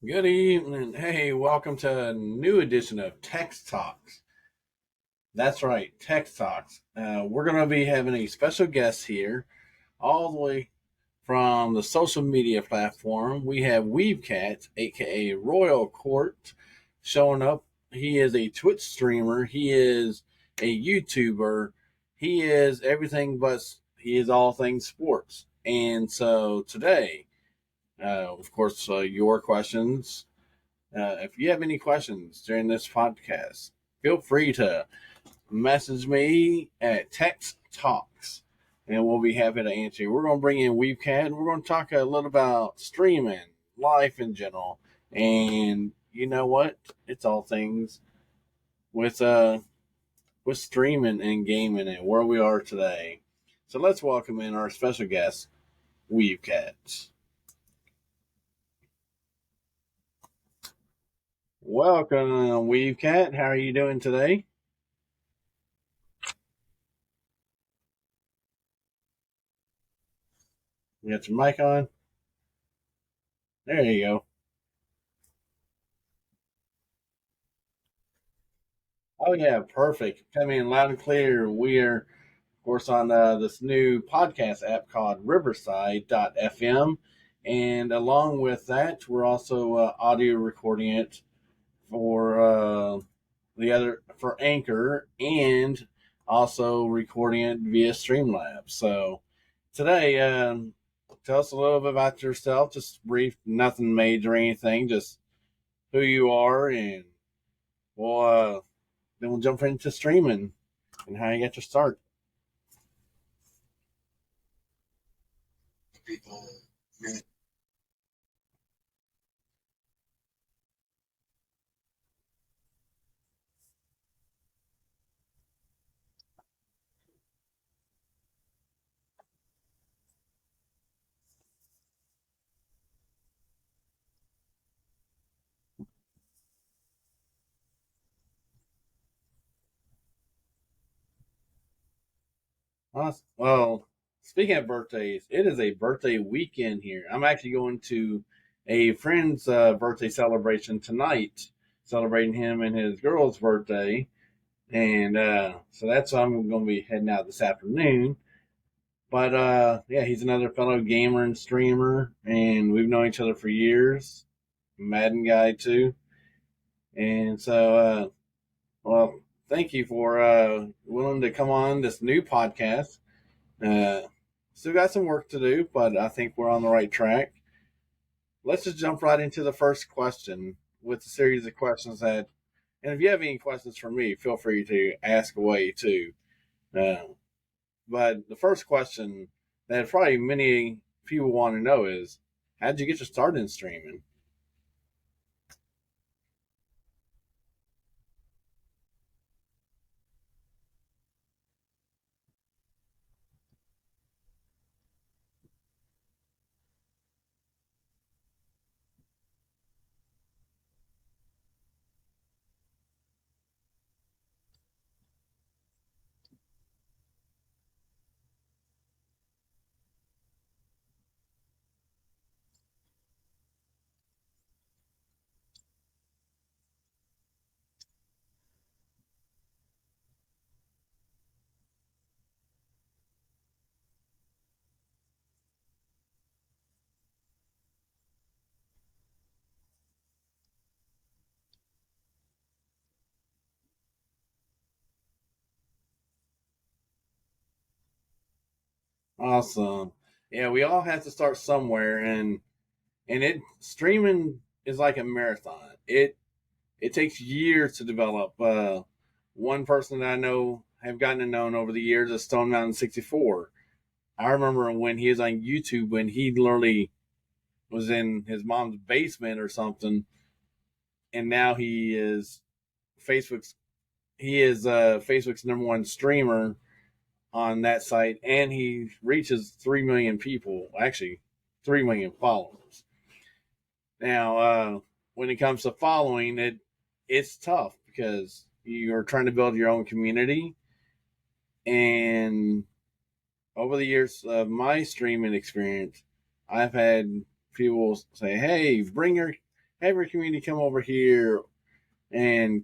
Good evening. Hey, welcome to a new edition of Tex Talks. That's right, Tex Talks. We're going to be having a special guest here, all the way from the social media platform. We have Weavecat, aka Royal Court, showing up. He is a Twitch streamer, he is a YouTuber, he is everything but he is all things sports. And so today, of course, your questions if you have any questions during this podcast, feel free to message me at Tex Talks, and we'll be happy to answer you. We're going to bring in Weavecat, and we're going to talk a little about streaming, life in general, and you know what? It's all things with with streaming and gaming and where we are today. So let's welcome in our special guest, Weavecat. Welcome, Weavecat. How are you doing today? You got your mic on? There you go. Oh yeah, perfect. Coming in loud and clear. We are, of course, on this new podcast app called Riverside.fm, and along with that, we're also audio recording it for the other for Anchor, and also recording it via Streamlabs. So today, tell us a little bit about yourself. Just brief, nothing major or anything. Just who you are, and we'll then we'll jump into streaming and how you got your start. Awesome. Well, speaking of birthdays, it is a birthday weekend here. I'm actually going to a friend's birthday celebration tonight, celebrating him and his girl's birthday. And so that's why I'm going to be heading out this afternoon. But yeah, he's another fellow gamer and streamer, and we've known each other for years. Madden guy, too. And so, well, thank you for willing to come on this new podcast. Uh, Still got some work to do, but I think we're on the right track. Let's just jump right into the first question with a series of questions that, and if you have any questions for me, feel free to ask away too. Uh, but the first question that probably many people want to know is, how did you get your start in streaming? Awesome. Yeah, we all have to start somewhere, and it streaming is like a marathon. It takes years to develop. One person that I know have gotten to know over the years is Stone Mountain 64. I remember when he was on YouTube when he literally was in his mom's basement or something, and now Facebook's he is Facebook's number one streamer on that site, and he reaches 3 million people, actually 3 million followers. Now, when it comes to following, it's tough because you're trying to build your own community. And over the years of my streaming experience, I've had people say, have your community come over here and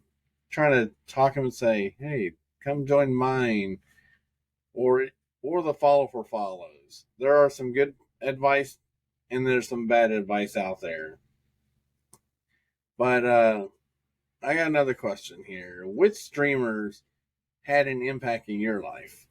trying to talk them and say, hey, come join mine, or the follow for follows. There are some good advice and there's some bad advice out there. But I got another question here. Which streamers had an impact in your life?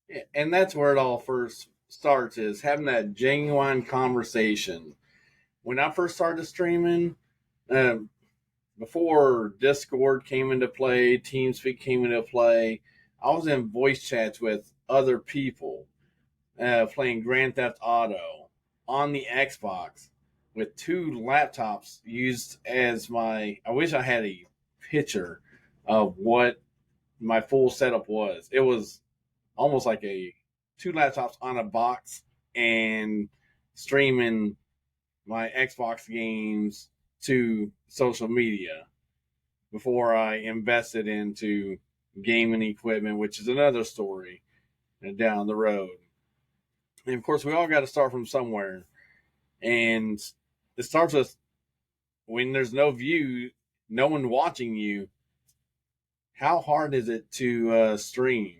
Yeah, and that's where it all first starts, is having that genuine conversation. When I first started streaming, um, before Discord came into play, TeamSpeak came into play, I was in voice chats with other people playing Grand Theft Auto on the Xbox with two laptops used as my. I wish I had a picture of what my full setup was. It was almost like a two laptops on a box and streaming my Xbox games to social media before I invested into gaming equipment, which is another story down the road. And of course, we all got to start from somewhere. And it starts with when there's no view, no one watching you. How hard is it to stream?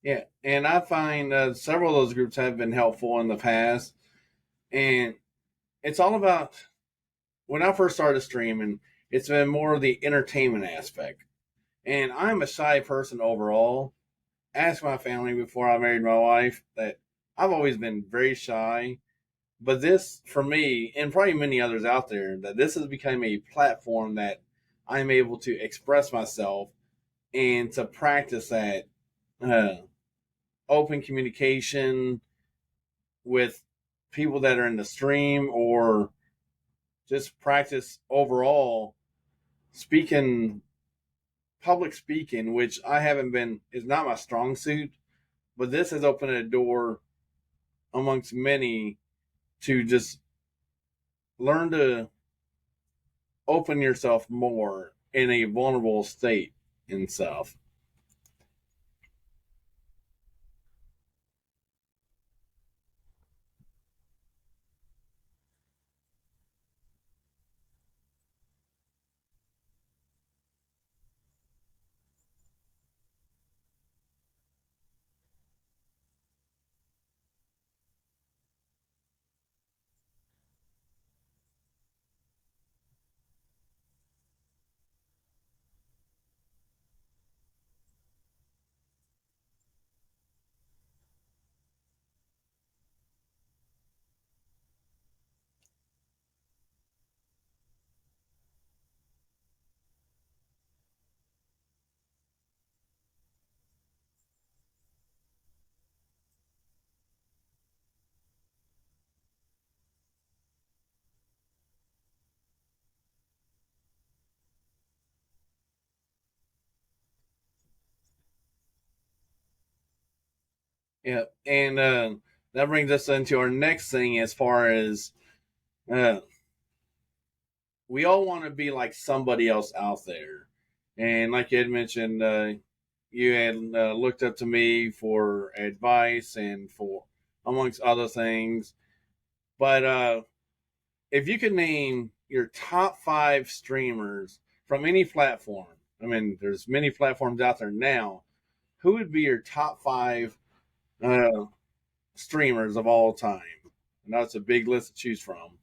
Yeah, and I find several of those groups have been helpful in the past. And it's all about when I first started streaming, it's been more of the entertainment aspect. And I'm a shy person overall. Ask my family before I married my wife that I've always been very shy. But this, for me, and probably many others out there, that this has become a platform that I'm able to express myself and to practice that uh, open communication with people that are in the stream, or just practice overall speaking, public speaking, which I haven't been, is not my strong suit, but this has opened a door amongst many to just learn to open yourself more in a vulnerable state and stuff. Yeah, and that brings us into our next thing as far as uh, we all want to be like somebody else out there. And like you had mentioned, you had looked up to me for advice and for amongst other things. But if you could name your top five streamers from any platform, I mean, there's many platforms out there now. Who would be your top five uh, streamers of all time? I know it's a big list to choose from.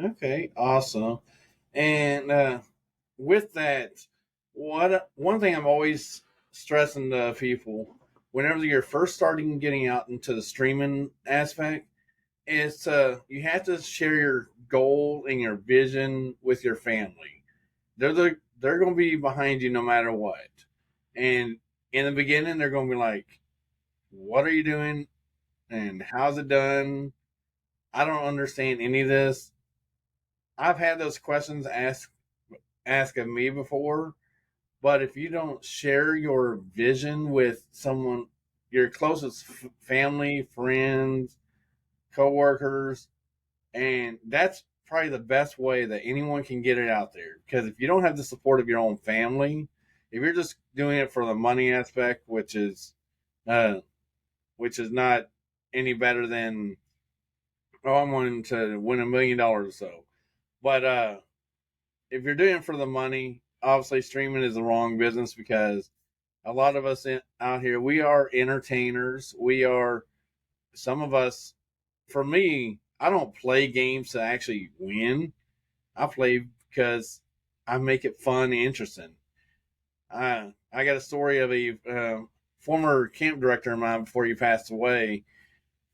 Okay, awesome. And with that, what one thing I'm always stressing to people whenever you're first starting getting out into the streaming aspect is you have to share your goal and your vision with your family. They're going to be behind you no matter what. And in the beginning, they're going to be like, "What are you doing? And how's it done? I don't understand any of this." I've had those questions asked of me before, but if you don't share your vision with someone, your closest family, friends, coworkers, and that's probably the best way that anyone can get it out there. Because if you don't have the support of your own family, if you're just doing it for the money aspect, uh, which is not any better than oh, I'm wanting to win $1 million or so. But if you're doing it for the money, obviously streaming is the wrong business because a lot of us out here, we are entertainers. We are, some of us, for me, I don't play games to actually win. I play because I make it fun and interesting. I got a story of a former camp director of mine before he passed away,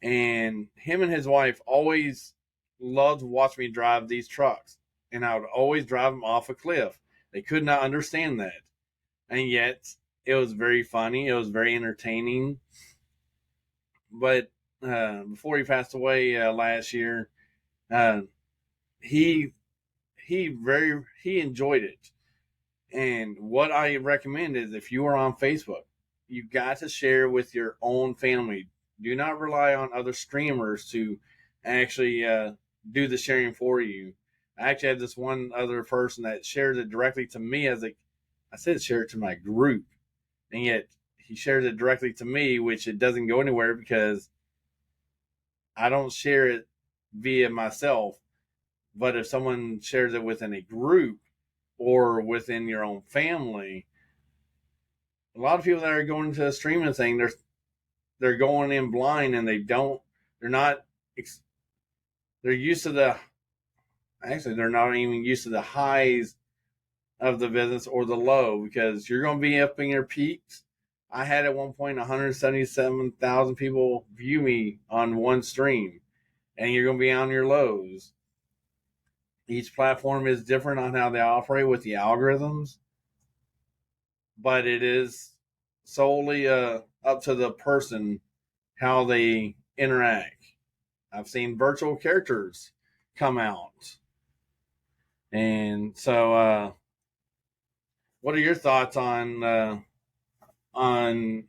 and him and his wife always loved to watch me drive these trucks, and I would always drive them off a cliff. They could not understand that, and yet it was very funny. It was very entertaining. But before he passed away last year, uh, he he enjoyed it. And what I recommend is if you are on Facebook, you got to share with your own family. Do not rely on other streamers to actually do the sharing for you. I actually had this one other person that shared it directly to me as a, I said share it to my group, and yet he shared it directly to me, which it doesn't go anywhere because I don't share it via myself. But if someone shares it within a group or within your own family, a lot of people that are going to the streaming thing, they're going in blind and they're not they're used to the actually they're not even used to the highs of the business or the low because you're going to be up in your peaks. I had at one point 177,000 people view me on one stream, and you're going to be on your lows. Each platform is different on how they operate with the algorithms, but it is solely up to the person how they interact. I've seen virtual characters come out, and so what are your thoughts on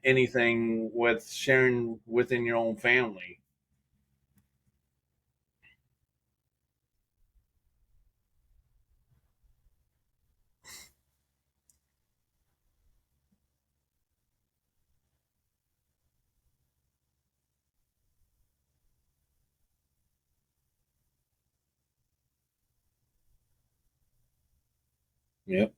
anything with sharing within your own family? Yep.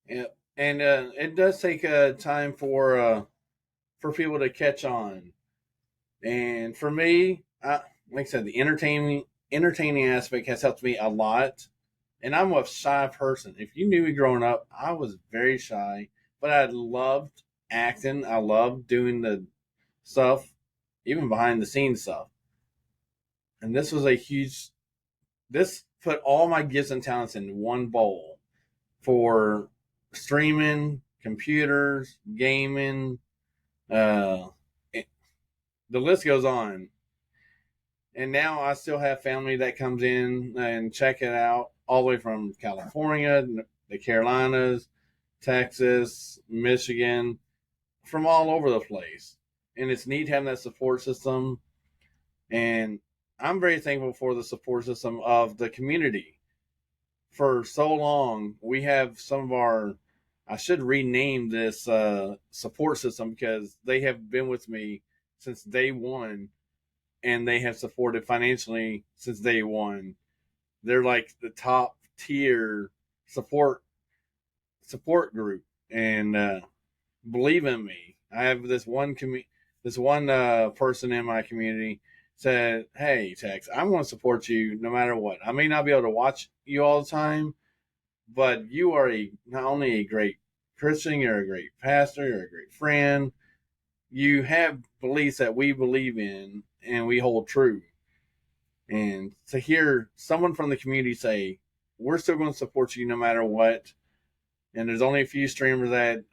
Yeah, and it does take time for people to catch on. And for me, like I said, the entertaining aspect has helped me a lot. And I'm a shy person. If you knew me growing up, I was very shy, but I loved acting. I loved doing the stuff, even behind the scenes stuff. And this was a huge. This put all my gifts and talents in one bowl for streaming, computers, gaming. Uh, it, the list goes on. And now I still have family that comes in and check it out, all the way from California, the Carolinas, Texas, Michigan, from all over the place. And it's neat having that support system. And I'm very thankful for the support system of the community. For so long, we have some of our, I should rename this support system because they have been with me since day one and they have supported financially since day one. They're like the top tier support group, and believe in me. I have this one person in my community said, "Hey, Tex, I'm going to support you no matter what. I may not be able to watch you all the time, but you are not only a great Christian, you're a great pastor, you're a great friend. You have beliefs that we believe in and we hold true." And to hear someone from the community say, "We're still going to support you no matter what," and there's only a few streamers that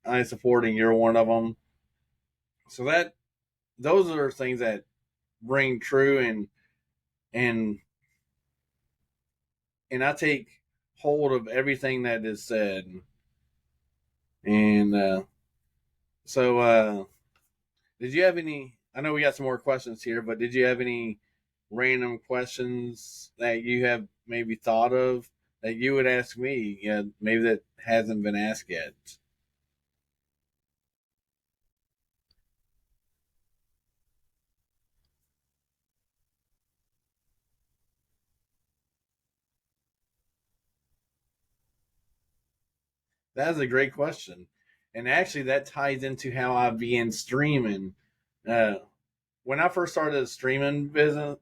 I support, and you're one of them. So that those are things that ring true, and and I take hold of everything that is said. And so, did you have any? I know we got some more questions here, but did you have any random questions that you have maybe thought of that you would ask me? Yeah, maybe that hasn't been asked yet. That is a great question, and actually, that ties into how I began streaming. Uh, when I first started the streaming business,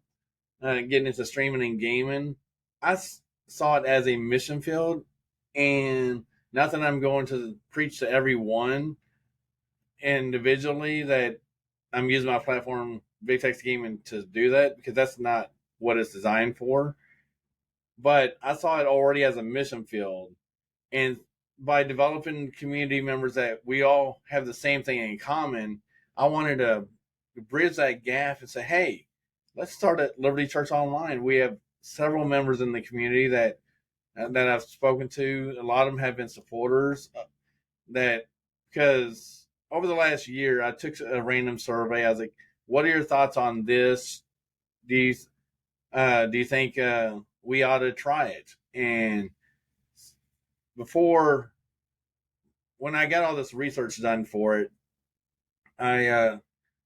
getting into streaming and gaming, saw it as a mission field, and not that I'm going to preach to everyone individually that I'm using my platform, Big Text Gaming, to do that because that's not what it's designed for. But I saw it already as a mission field, and by developing community members that we all have the same thing in common, I wanted to bridge that gap and say, "Hey, let's start at Liberty Church Online." We have several members in the community that I've spoken to. A lot of them have been supporters. That because over the last year, I took a random survey. I was like, "What are your thoughts on this? Do you do you think we ought to try it?" And before when I got all this research done for it, I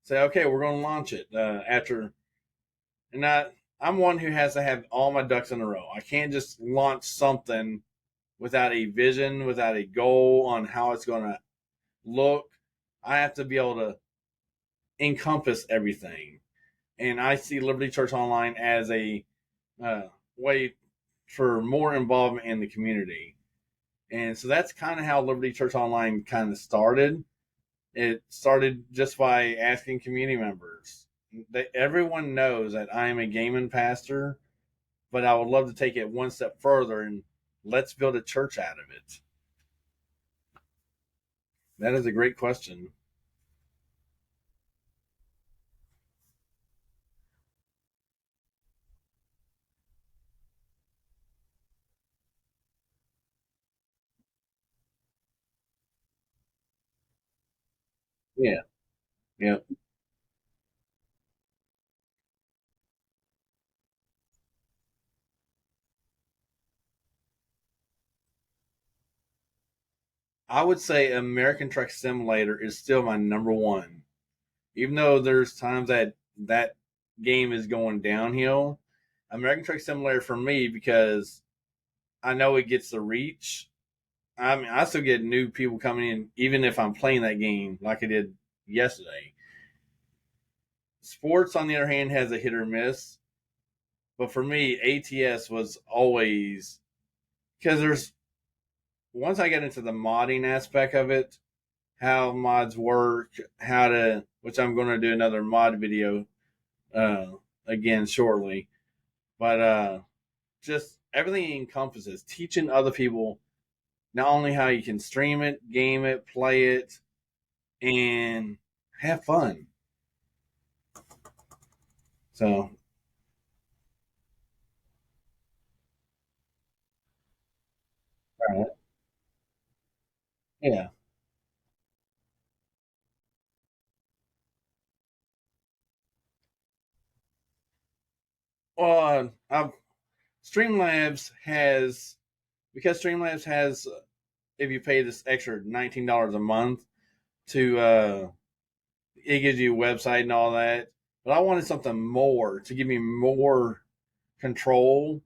say, "Okay, we're going to launch it." After and I'm one who has to have all my ducks in a row. I can't just launch something without a vision, without a goal on how it's going to look. I have to be able to encompass everything. And I see Liberty Church Online as a uh, way for more involvement in the community. And so that's kind of how Liberty Church Online kind of started. It started just by asking community members. Everyone knows that I am a gaming pastor, but I would love to take it one step further and let's build a church out of it. That is a great question. Yeah, yeah. I would say American Truck Simulator is still my number one, even though there's times that that game is going downhill. American Truck Simulator for me because I know it gets the reach, I mean, I still get new people coming in, even if I'm playing that game like I did yesterday. Sports, on the other hand, has a hit or miss. But for me, ATS was always because there's once I get into the modding aspect of it, how mods work, how to, which I'm going to do another mod video uh, again shortly. But just everything encompasses teaching other people not only how you can stream it, game it, play it, and have fun. So, yeah. Well, Streamlabs has because Streamlabs has if you pay this extra $19 a month to it gives you a website and all that. But I wanted something more to give me more control,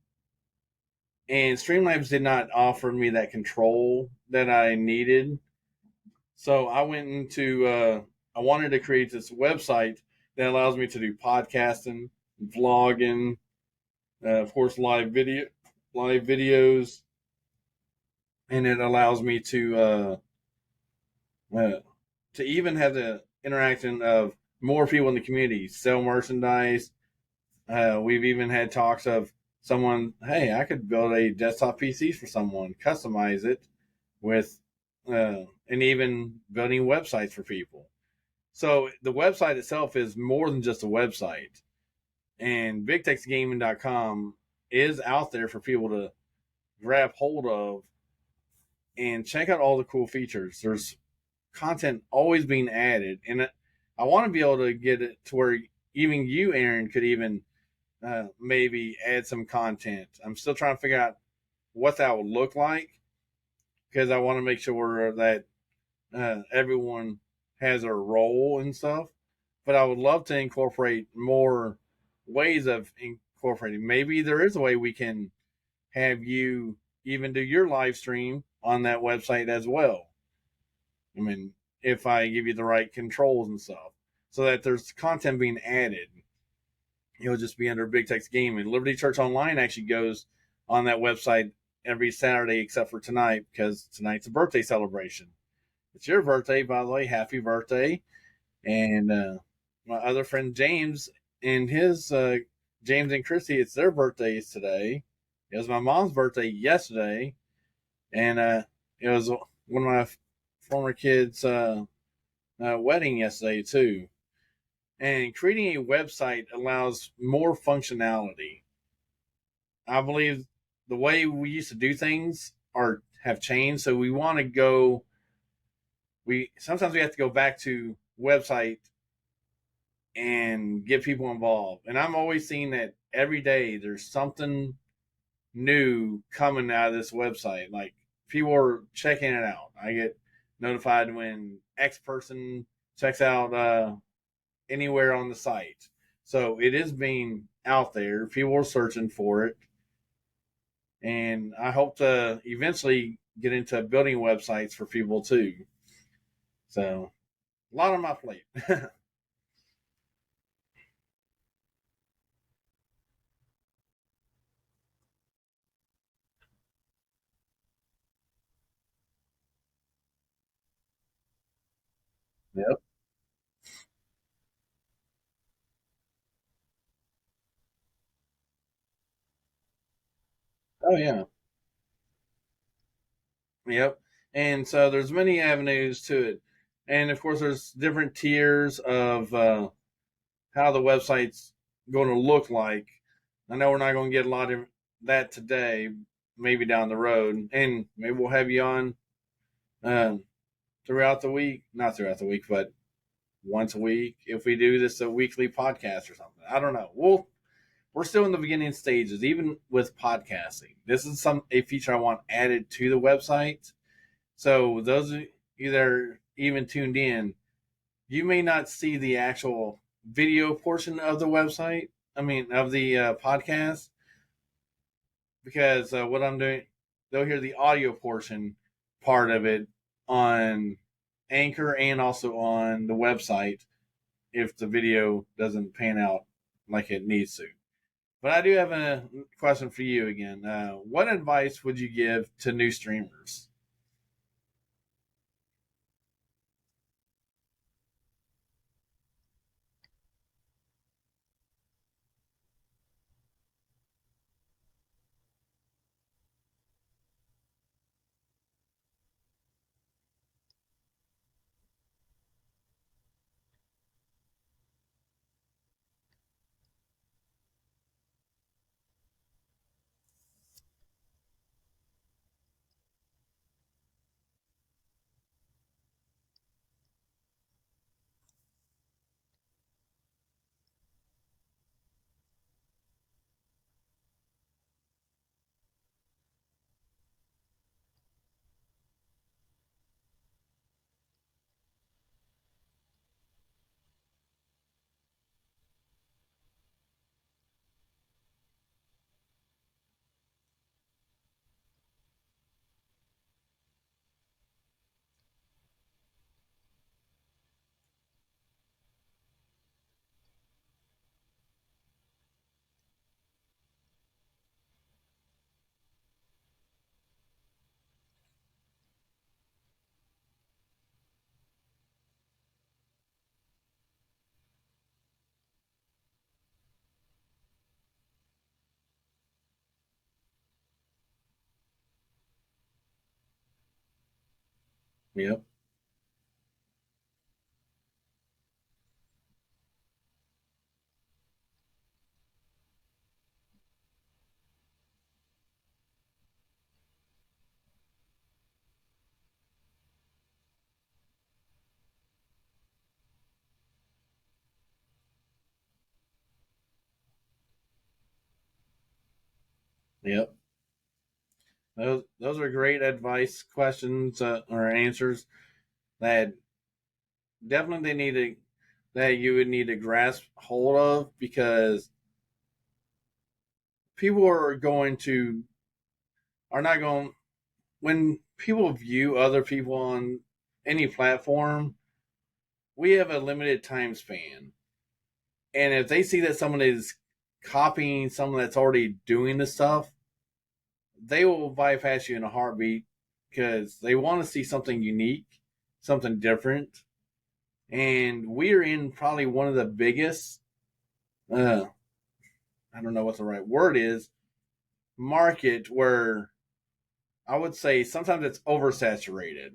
and Streamlabs did not offer me that control that I needed. So I went into I wanted to create this website that allows me to do podcasting, vlogging, of course live videos, and it allows me uh, to even have the interaction of more people in the community, sell merchandise. We've even had talks of someone, hey, I could build a desktop PC for someone, customize it with, and even building websites for people. So the website itself is more than just a website. And BigTexGaming.com is out there for people to grab hold of and check out all the cool features. There's content always being added, and I want to be able to get it to where even you, Aaron, could even maybe add some content. I'm still trying to figure out what that would look like because I want to make sure that everyone has a role and stuff. But I would love to incorporate more ways of incorporating. Maybe there is a way we can have you even do your live stream on that website as well. I mean, if I give you the right controls and stuff, so that there's content being added. It'll just be under Big Tex Gaming. Liberty Church Online actually goes on that website every Saturday except for tonight because tonight's a birthday celebration. It's your birthday, by the way. Happy birthday! And my other friend James and his James and Christy, it's their birthdays today. It was my mom's birthday yesterday, and it was one of my former kids' wedding yesterday too. And creating a website allows more functionality. I believe the way we used to do things are have changed, so we want to go. We sometimes we have to go back to website and get people involved. And I'm always seeing that every day there's something new coming out of this website. Like people are checking it out. I get notified when X person checks out anywhere on the site. So it is being out there. People are searching for it. And I hope to eventually get into building websites for people too. So a lot on my plate. Yep. Oh yeah. Yep. And so there's many avenues to it. And of course there's different tiers of how the website's going to look like. I know we're not going to get a lot of that today, maybe down the road. And maybe we'll have you on um, throughout the week. Not throughout the week, but once a week if we do this a weekly podcast or something. I don't know. We're still in the beginning stages, even with podcasting. This is a feature I want added to the website. So those of you that are even tuned in, you may not see the actual video portion of the website. I mean, of the podcast, because what I'm doing, they'll hear the audio portion part of it on Anchor and also on the website if the video doesn't pan out like it needs to. But I do have a question for you again. What advice would you give to new streamers? Yep. Yep. Those are great advice questions or answers that definitely they need to that you would need to grasp hold of because people are not going when people view other people on any platform, we have a limited time span. And if they see that someone is copying someone that's already doing the stuff, they will bypass you in a heartbeat because they want to see something unique, something different. And we're in probably one of the biggest, uh, I don't know what the right word is, market where I would say sometimes it's oversaturated.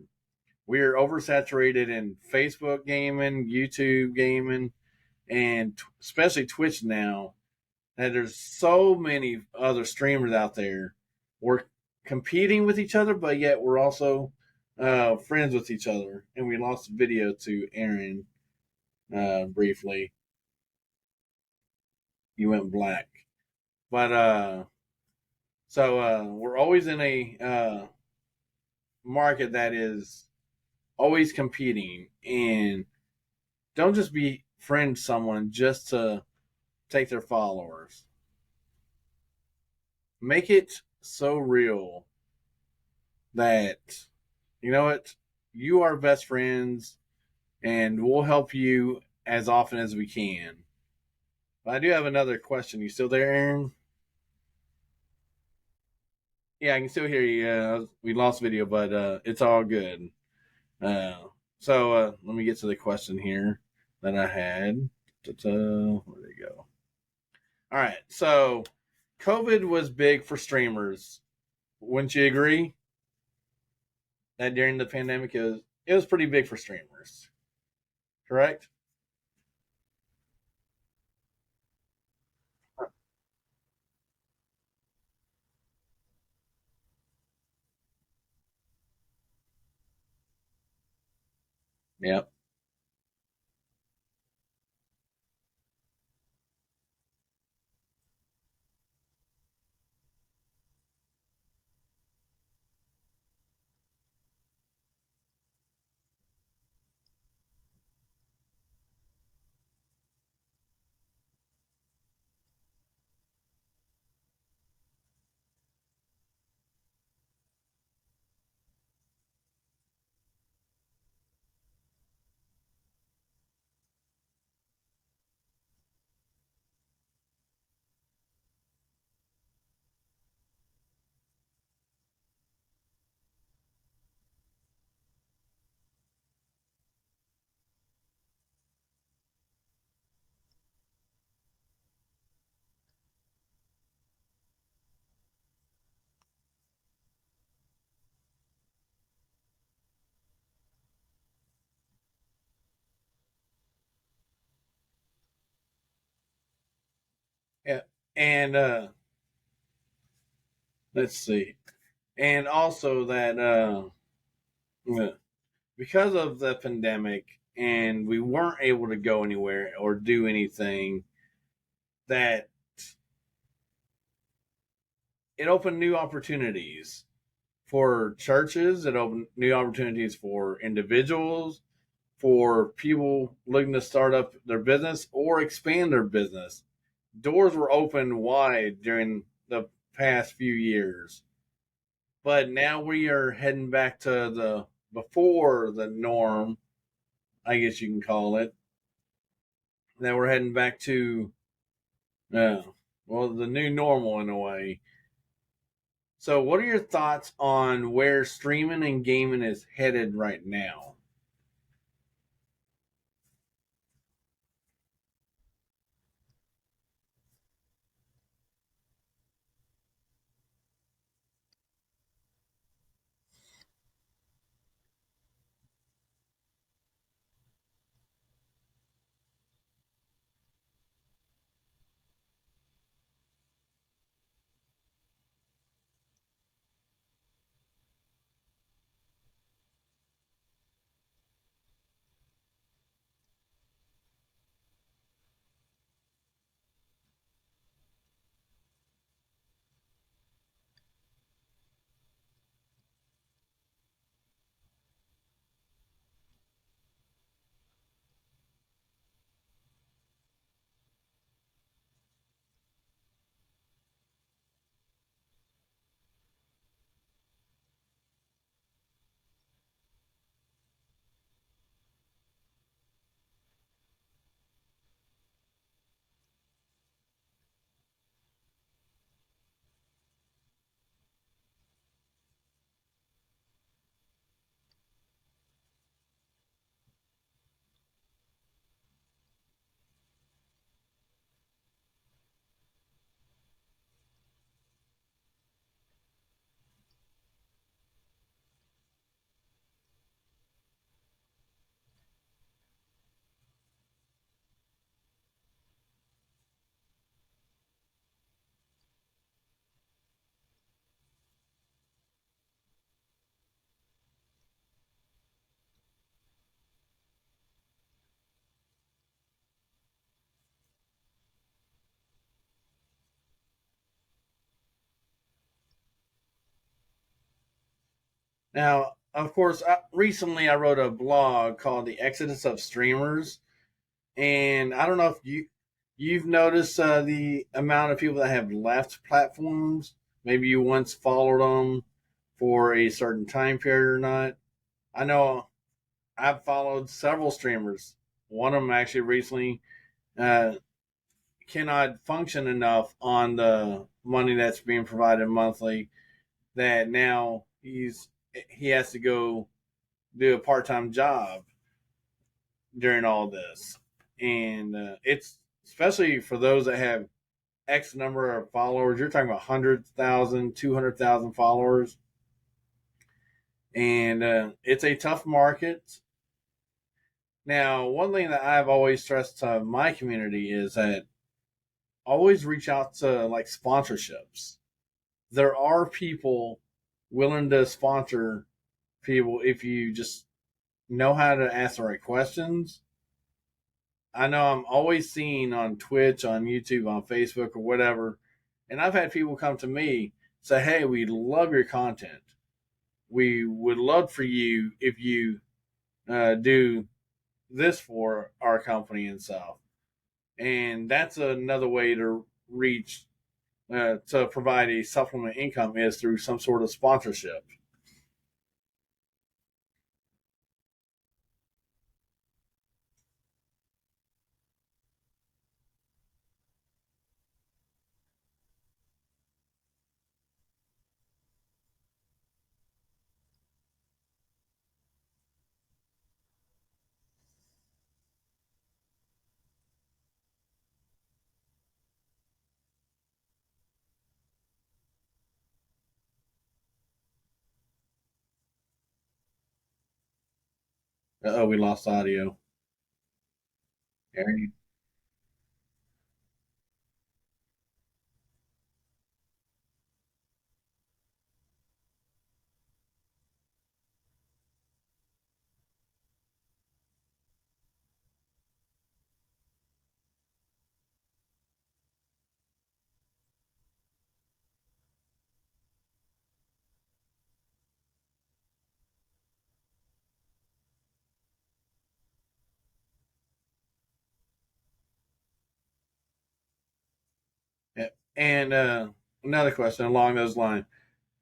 We're oversaturated in Facebook gaming, YouTube gaming, and especially Twitch now. That there's so many other streamers out there. We're competing with each other, but yet we're also friends with each other. And we lost a video to Aaron briefly. You went black, but we're always in a market that is always competing, and don't just befriend someone just to take their followers. Make it so real that you know what you are best friends, and we'll help you as often as we can. But I do have another question. You still there, Aaron? Yeah, I can still hear you. We lost video, but it's all good. Uh, let me get to the question here that I had. Where'd it go? All right. So COVID was big for streamers. Wouldn't you agree that during the pandemic it was pretty big for streamers? Correct? Yep. And let's see. And also that because of the pandemic and we weren't able to go anywhere or do anything, that it opened new opportunities for churches, it opened new opportunities for individuals, for people looking to start up their business or expand their business. Doors were open wide during the past few years. But now we are heading back to the before the norm, I guess you can call it. Now we're heading back to uh, well, the new normal in a way. So, what are your thoughts on where streaming and gaming is headed right now? Now, of course, recently I wrote a blog called "The Exodus of Streamers," and I don't know if you've noticed the amount of people that have left platforms. Maybe you once followed them for a certain time period or not. I know I've followed several streamers. One of them actually recently uh, cannot function enough on the money that's being provided monthly that now he has to go do a part time job during all this, and it's especially for those that have X number of followers. You're talking about 100,000, 200,000 followers, and it's a tough market. Now, one thing that I've always stressed to my community is that always reach out to like sponsorships. There are people willing to sponsor people if you just know how to ask the right questions. I know I'm always seeing on Twitch, on YouTube, on Facebook, or whatever, and I've had people come to me say, "Hey, we love your content. We would love for you if you do this for our company and stuff." And that's another way to reach to provide a supplement income is through some sort of sponsorship. Oh, we lost audio. Aaron? And another question along those lines: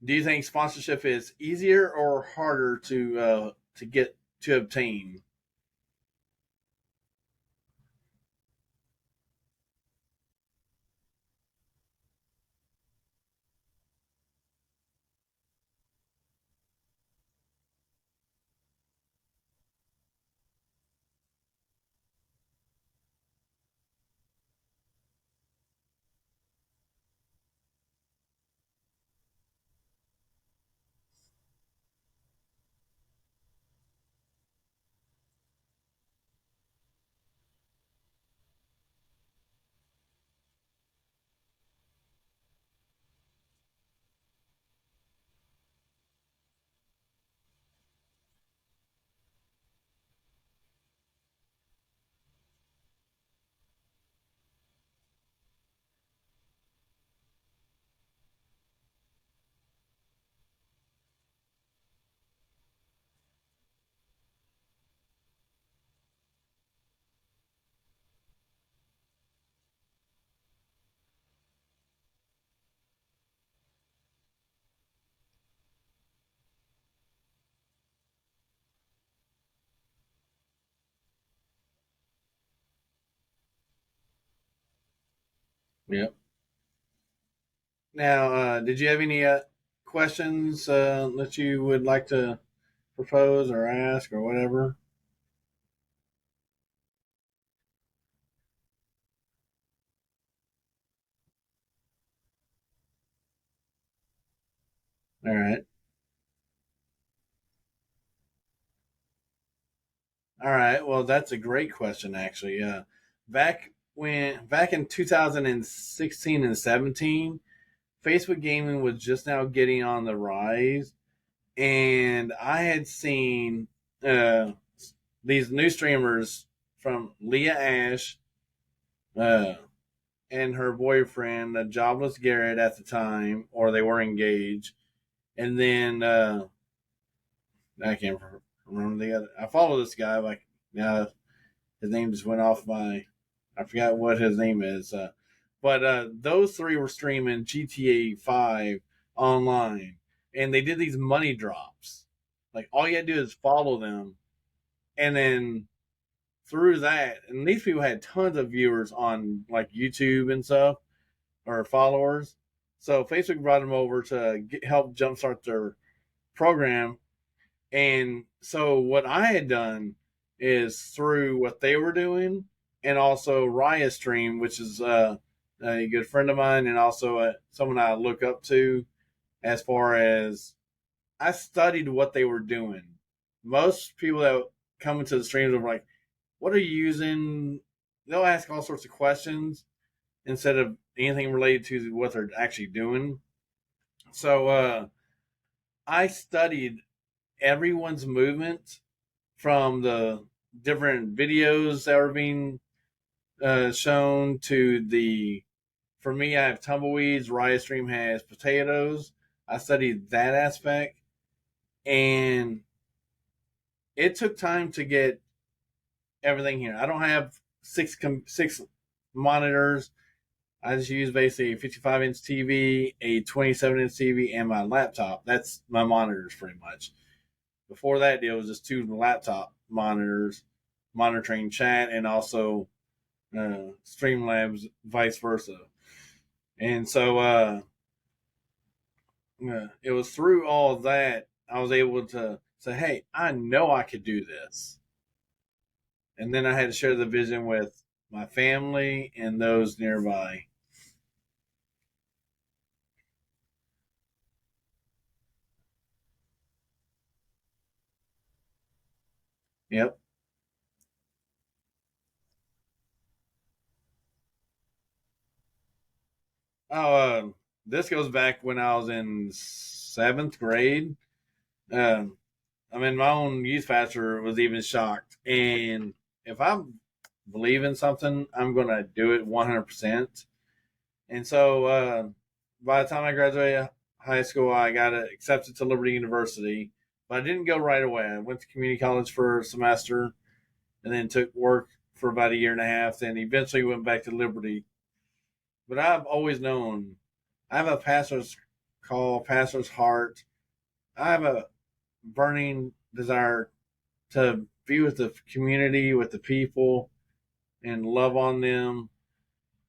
do you think sponsorship is easier or harder to get to obtain? Yep. Now, did you have any questions that you would like to propose or ask or whatever? All right. All right. Well, that's a great question, actually. Back in 2016 and 17, Facebook gaming was just now getting on the rise, and I had seen uh, these new streamers from Leah Ash uh, and her boyfriend, Jobless Garrett at the time, or they were engaged, and then I can't remember the other. I follow this guy like now. His name just went off my. I forgot what his name is. But those three were streaming GTA 5 online, and they did these money drops. Like all you had to do is follow them, and then through that, and these people had tons of viewers on like YouTube and stuff or followers. So Facebook brought them over to help jumpstart their program. And so what I had done is through what they were doing and also Raya Stream, which is a good friend of mine and also someone I look up to as far as I studied what they were doing. Most people that come into the streams are like, what are you using? They'll ask all sorts of questions instead of anything related to what they're actually doing. So I studied everyone's movement from the different videos that were being shown to the. For me, I have tumbleweeds. Riot Stream has potatoes. I studied that aspect, and it took time to get everything here. I don't have six monitors. I just use basically a 55-inch TV, a 27-inch TV, and my laptop. That's my monitors pretty much. Before that deal was just two laptop monitors monitoring chat and also Streamlabs, vice versa. And so it was through all of that I was able to say, "Hey, I know I could do this." And then I had to share the vision with my family and those nearby. Yep. Oh, this goes back when I was in seventh grade. Um, I mean, my own youth pastor was even shocked. And if I believe in something, I'm going to do it 100%. And so by the time I graduated high school, I got accepted to Liberty University. But I didn't go right away. I went to community college for a semester and then took work for about a year and a half. Then eventually went back to Liberty. but I've always known I have a pastor's call, pastor's heart. I have a burning desire to be with the community, with the people, and love on them.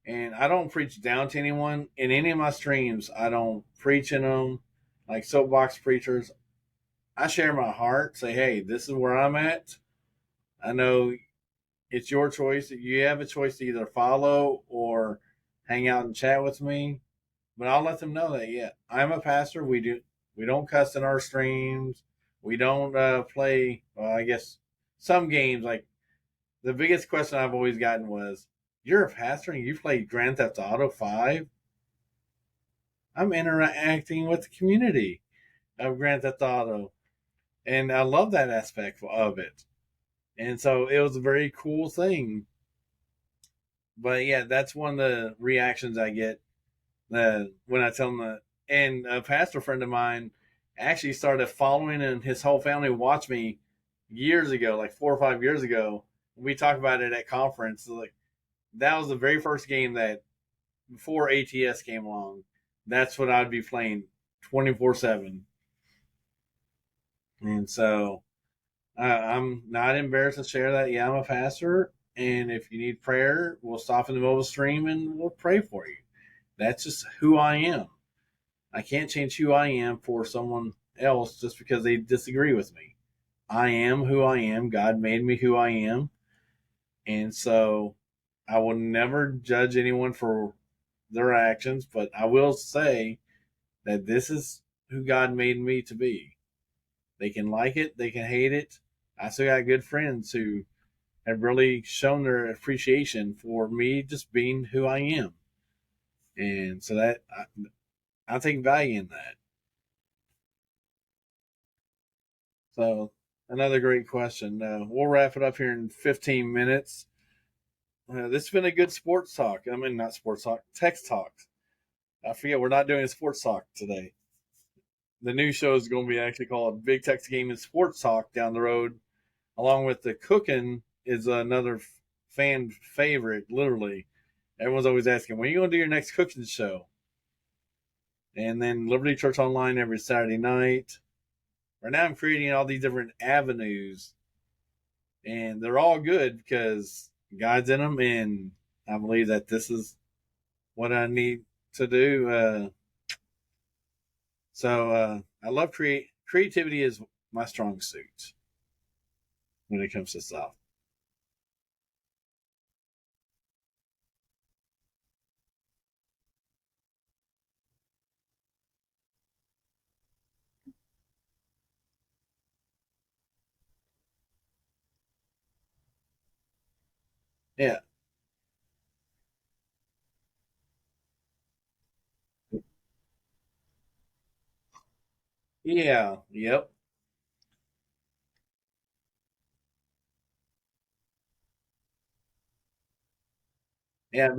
And I don't preach down to anyone in any of my streams. I don't preach in them like soapbox preachers. I share my heart, say, hey, this is where I'm at. I know it's your choice. You have a choice to either follow or hang out and chat with me. But I'll let them know that yeah, I'm a pastor. We don't cuss in our streams. We don't play. Well, I guess some games like the biggest question I've always gotten was, "You're a pastor and you play Grand Theft Auto 5?" I'm interacting with the community of Grand Theft Auto, and I love that aspect of it. And so it was a very cool thing. But yeah, that's one of the reactions I get when I tell them that. And a pastor friend of mine actually started following, and his whole family watched me years ago, like 4 or 5 years ago. We talked about it at conference. Like that was the very first game that before ATS came along. That's what I'd be playing 24/7. And so I'm not embarrassed to share that. Yeah, I'm a pastor, and if you need prayer, we'll stop in the middle of the stream and we'll pray for you. That's just who I am. I can't change who I am for someone else just because they disagree with me. I am who I am. God made me who I am. And so I will never judge anyone for their actions, but I will say that this is who God made me to be. They can like it, they can hate it. I still got good friends who have really shown their appreciation for me just being who I am. And so I take value in that. So another great question. We'll wrap it up here in 15 minutes. This has been a good sports talk. I mean, not sports talk, text talk. I forget we're not doing a sports talk today. The new show is going to be actually called Big Tex Gaming Sports Talk down the road, along with the cooking is another fan favorite. Literally, everyone's always asking, when are you going to do your next cooking show? And then Liberty Church Online every Saturday night. Right now, I'm creating all these different avenues, and they're all good because God's in them, and I believe that this is what I need to do. So I love creativity is my strong suit when it comes to stuff. Yeah, yeah, yep, yeah,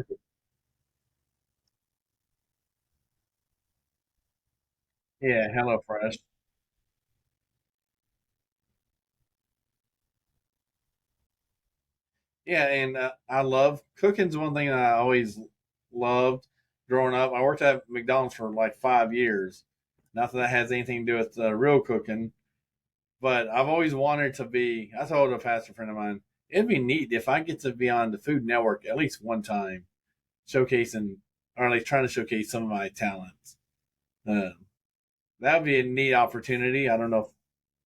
yeah. Hello Fresh. Yeah, and I love cooking's one thing that I always loved growing up. I worked at McDonald's for like 5 years. Not that that has anything to do with real cooking, but I've always wanted to be. I told a pastor friend of mine, it'd be neat if I get to be on the Food Network at least one time, showcasing or like trying to showcase some of my talents. Uh, that would be a neat opportunity. I don't know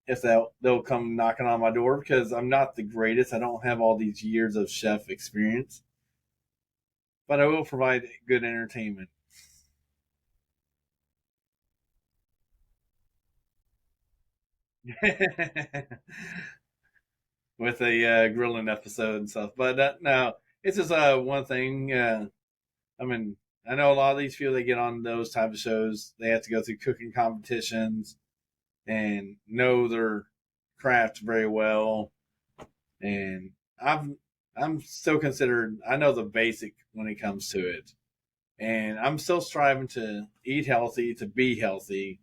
if they'll come knocking on my door because I'm not the greatest. I don't have all these years of chef experience, but I will provide good entertainment. With a grilling episode and stuff. But no, it's just one thing. I mean, I know a lot of these people that get on those type of shows, they have to go through cooking competitions and know their craft very well. And I'm still considered. I know the basic when it comes to it, and I'm still striving to eat healthy, to be healthy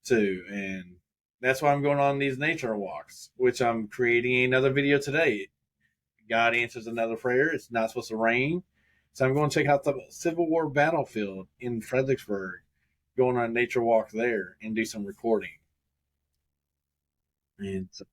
too, and that's why I'm going on these nature walks, which I'm creating another video today. God answers another prayer. It's not supposed to rain. So I'm going to check out the Civil War battlefield in Fredericksburg, going on a nature walk there and do some recording. And so,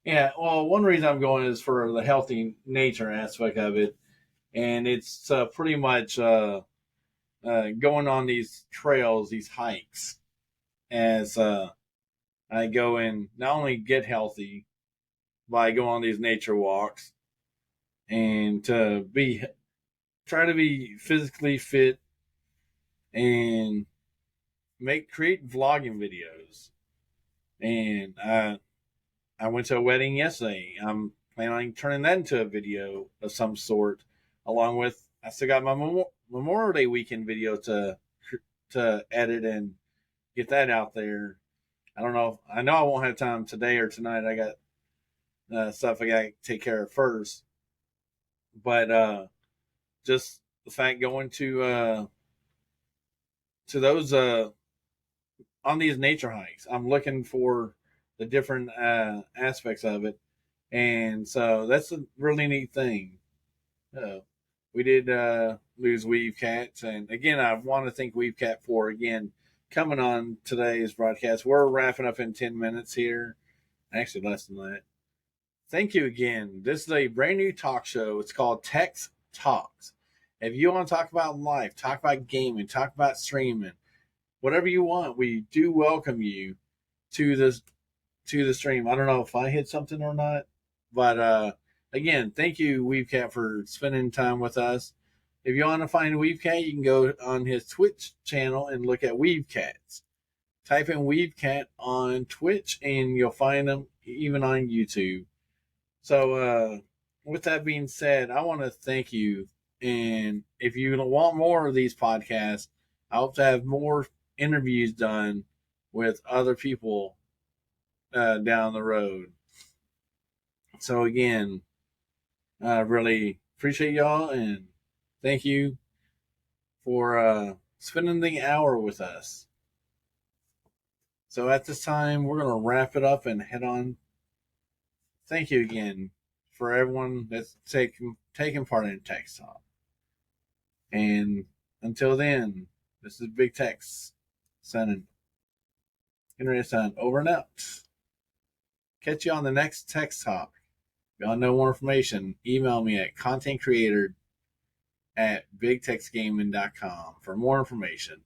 yeah, well, one reason I'm going is for the healthy nature aspect of it, and it's pretty much going on these trails, these hikes, as I go and not only get healthy by going on these nature walks and to be try to be physically fit and make create vlogging videos. And I went to a wedding yesterday. I'm planning on turning that into a video of some sort, along with I still got my Memorial Day weekend video to edit and get that out there. I don't know. I know I won't have time today or tonight. I got stuff I got to take care of first. But just the fact going to those on these nature hikes, I'm looking for the different aspects of it, and so that's a really neat thing. Uh, we did lose Weavecats, and again, I want to thank Weavecat for again coming on today's broadcast. We're wrapping up in 10 minutes here, actually less than that. Thank you again. This is a brand new talk show. It's called Tex Talks. If you want to talk about life, talk about gaming, talk about streaming, whatever you want, we do welcome you to this to the stream. I don't know if I hit something or not, but again, thank you, Weavecat, for spending time with us. If you want to find Weavecat, you can go on his Twitch channel and look at Weavecats. Type in Weavecat on Twitch, and you'll find him even on YouTube. So, with that being said, I want to thank you. And if you want more of these podcasts, I hope to have more interviews done with other people down the road. So again, I really appreciate y'all and thank you for spending the hour with us. So at this time, we're going to wrap it up and head on. Thank you again for everyone that's taking part in Tex Talk. And until then, this is Big Tex signing. Internet sign over and out. Catch you on the next Tex Talk. If y'all know more information, email me at contentcreator@bigtexgaming.com for more information.